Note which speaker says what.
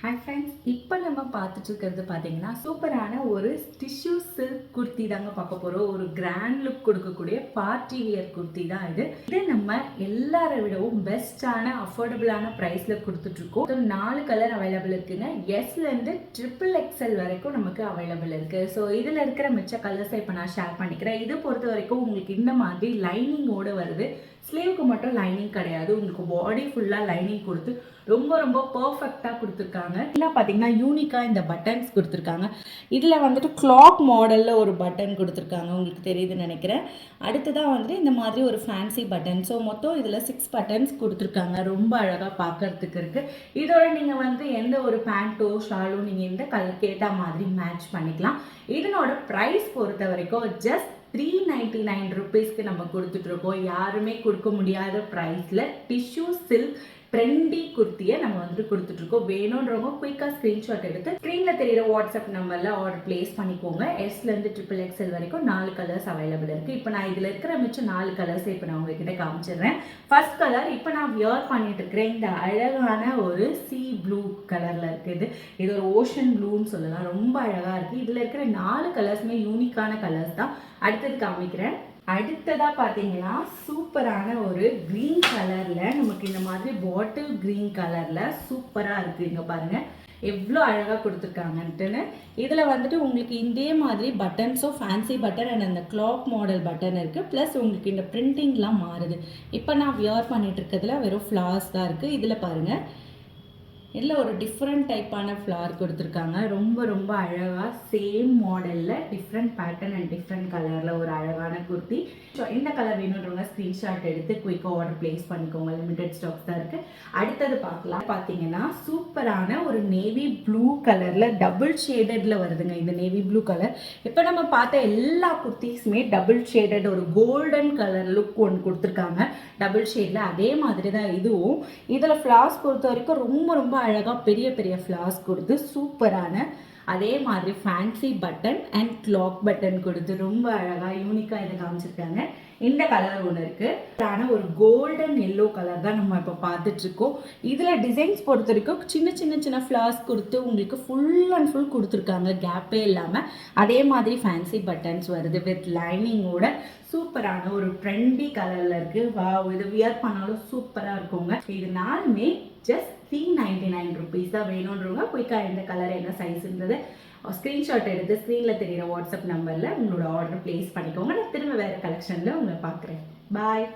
Speaker 1: Hi friends, இப்போ நம்ம பார்த்துட்டு இருக்கிறது பார்த்தீங்கன்னா சூப்பரான ஒரு டிஷ்யூ சில்க் குர்த்தி தாங்க பார்க்க போகிறோம். ஒரு கிராண்ட் லுக் கொடுக்கக்கூடிய பார்ட்டி வியர் குர்த்தி தான் இது நம்ம எல்லாரை விடவும் பெஸ்ட்டான அஃபோர்டபுளான ப்ரைஸில் கொடுத்துட்ருக்கோம். 4 கலர் அவைலபிள் இருக்குங்க. எஸ்லேருந்து XXL வரைக்கும் நமக்கு அவைலபிள் இருக்குது. ஸோ இதில் இருக்கிற மிச்ச கலர்ஸை இப்போ நான் ஷேர் பண்ணிக்கிறேன். இதை பொறுத்த வரைக்கும் உங்களுக்கு இந்த மாதிரி லைனிங்கோடு வருது. ஸ்லீவுக்கு மட்டும் லைனிங் கிடையாது, உங்களுக்கு பாடி ஃபுல்லாக லைனிங் கொடுத்து ரொம்ப பர்ஃபெக்டாக கொடுத்துருக்காங்க. என்ன பார்த்தீங்கன்னா யூனிக்காக இந்த பட்டன்ஸ் கொடுத்துருக்காங்க. இதில் வந்துட்டு கிளாக் மாடலில் ஒரு பட்டன் கொடுத்துருக்காங்க, உங்களுக்கு தெரியுதுன்னு நினைக்கிறேன். அடுத்ததாக வந்துட்டு இந்த மாதிரி ஒரு ஃபேன்சி பட்டன். ஸோ மொத்தம் இதில் 6 பட்டன்ஸ் கொடுத்துருக்காங்க. ரொம்ப அழகாக பார்க்கறதுக்கு இருக்குது. இதோட நீங்கள் வந்து எந்த ஒரு பேண்ட்டோ ஷாலோ நீங்கள் எந்த கலர் கேட்டால் மாதிரி மேட்ச் பண்ணிக்கலாம். இதனோட ப்ரைஸ் பொறுத்த வரைக்கும் ஜஸ்ட் 399 ருபீஸ்க்கு நம்ம கொடுத்துட்ருக்கோம். யாருமே கொடுக்க முடியாத ப்ரைஸில் டிஷ்யூ சில்க் ட்ரெண்டி குர்த்தியை நம்ம வந்துட்டு கொடுத்துட்ருக்கோம். வேணுன்றவங்க குயிக்காக ஸ்க்ரீன்ஷாட் எடுத்து ஸ்க்ரீனில் தெரியிற வாட்ஸ்அப் நம்பரில் ஆர்டர் பிளேஸ் பண்ணிக்கோங்க. எஸ்லேருந்து XXL வரைக்கும் 4 கலர்ஸ் அவைலபிள் இருக்குது. இப்போ நான் இதில் இருக்கிற மிச்சம் 4 கலர்ஸ் இப்போ நான் உங்ககிட்ட காமிச்சிடுறேன். ஃபர்ஸ்ட் கலர் இப்போ நான் வியர் பண்ணிட்டு இருக்கிறேன். இந்த அழகான ஒரு சீ ப்ளூ கலரில் இருக்குது. இது ஒரு ஓஷன் ப்ளூன்னு சொல்லலாம். ரொம்ப அழகாக இருக்குது. இதில் இருக்கிற 4 கலர்ஸுமே யூனிக்கான கலர்ஸ் தான். அடுத்தது காமிக்கிறேன். அடுத்ததாக பார்த்தீங்கன்னா சூப்பரான ஒரு க்ரீன் கலரில் நமக்கு இந்த மாதிரி பாட்டில் க்ரீன் கலரில் சூப்பராக இருக்குது. இங்கே பாருங்கள் எவ்வளோ அழகாக கொடுத்துருக்காங்கன்ட்டுன்னு. இதில் வந்துட்டு உங்களுக்கு இதே மாதிரி பட்டன்ஸோ ஃபேன்சி பட்டன் அண்ட் அந்த கிளாக் மாடல் பட்டன் இருக்குது. ப்ளஸ் உங்களுக்கு இந்த பிரிண்டிங்லாம் மாறுது. இப்போ நான் வியர் பண்ணிகிட்டு இருக்கிறதுல வெறும் ஃப்ளார்ஸ் தான் இருக்குது. இதில் பாருங்கள், இதில் ஒரு டிஃப்ரெண்ட் டைப்பான ஃப்ளார் கொடுத்துருக்காங்க. ரொம்ப அழகாக சேம் மாடலில் டிஃப்ரெண்ட் பேட்டர்ன் அண்ட் டிஃப்ரெண்ட் கலரில் ஒரு அழகான குர்த்தி. ஸோ இந்த கலர் வேணுன்றவங்க ஸ்க்ரீன்ஷாட் எடுத்து குயிக்காக ஆர்டர் பிளேஸ் பண்ணிக்கோங்க. லிமிடெட் ஸ்டாக்ஸ் தான் இருக்குது. அடுத்தது பார்க்கலாம். பார்த்தீங்கன்னா சூப்பரான ஒரு நேவி ப்ளூ கலரில் டபுள் ஷேடடில் வருதுங்க. இந்த நேவி ப்ளூ கலர் இப்போ நம்ம பார்த்த எல்லா குர்த்திஸுமே டபுள் ஷேடட் ஒரு கோல்டன் கலர் லுக் ஒன்று கொடுத்துருக்காங்க டபுள் ஷேடில். அதே மாதிரி தான் இதுவும். இதில் ஃப்ளார்ஸ் பொறுத்த வரைக்கும் ரொம்ப அழகாக பெரிய ஃப்ளார்ஸ் கொடுத்து சூப்பரான அதே மாதிரி fancy button and clock button கொடுத்து ரொம்ப அழகாக யூனிக்காக இதை காமிச்சிருக்காங்க. இந்த கலர் ஒன்று இருக்குது. ஒரு கோல்டன் எல்லோ கலர் தான் நம்ம இப்போ பார்த்துட்ருக்கோம். இதில் டிசைன்ஸ் பொறுத்த வரைக்கும் சின்ன ஃப்ளார்ஸ் கொடுத்து உங்களுக்கு ஃபுல் அண்ட் ஃபுல் கொடுத்துருக்காங்க, கேப்பே இல்லாமல். அதே மாதிரி ஃபேன்சி பட்டன்ஸ் வருது வித் லைனிங்கோட. சூப்பரான ஒரு ட்ரெண்டி கலரில் இருக்குது. வா, இது வியர் பண்ணாலும் சூப்பராக இருக்குங்க. இது நாலுமே ஜஸ்ட் 399 ருபீஸ் தான். வேணுன்றவங்க குயிக்காக எந்த கலர் என்ன சைஸுன்றது ஸ்க்ரீன்ஷாட் எடுத்து ஸ்க்ரீனில் தெரிகிற வாட்ஸ்அப் நம்பரில் உங்களோட ஆர்டர் பிளேஸ் பண்ணிக்கோங்க. நான் திரும்ப வேறு கலெக்ஷனில் உங்களை பார்க்குறேன். பாய்.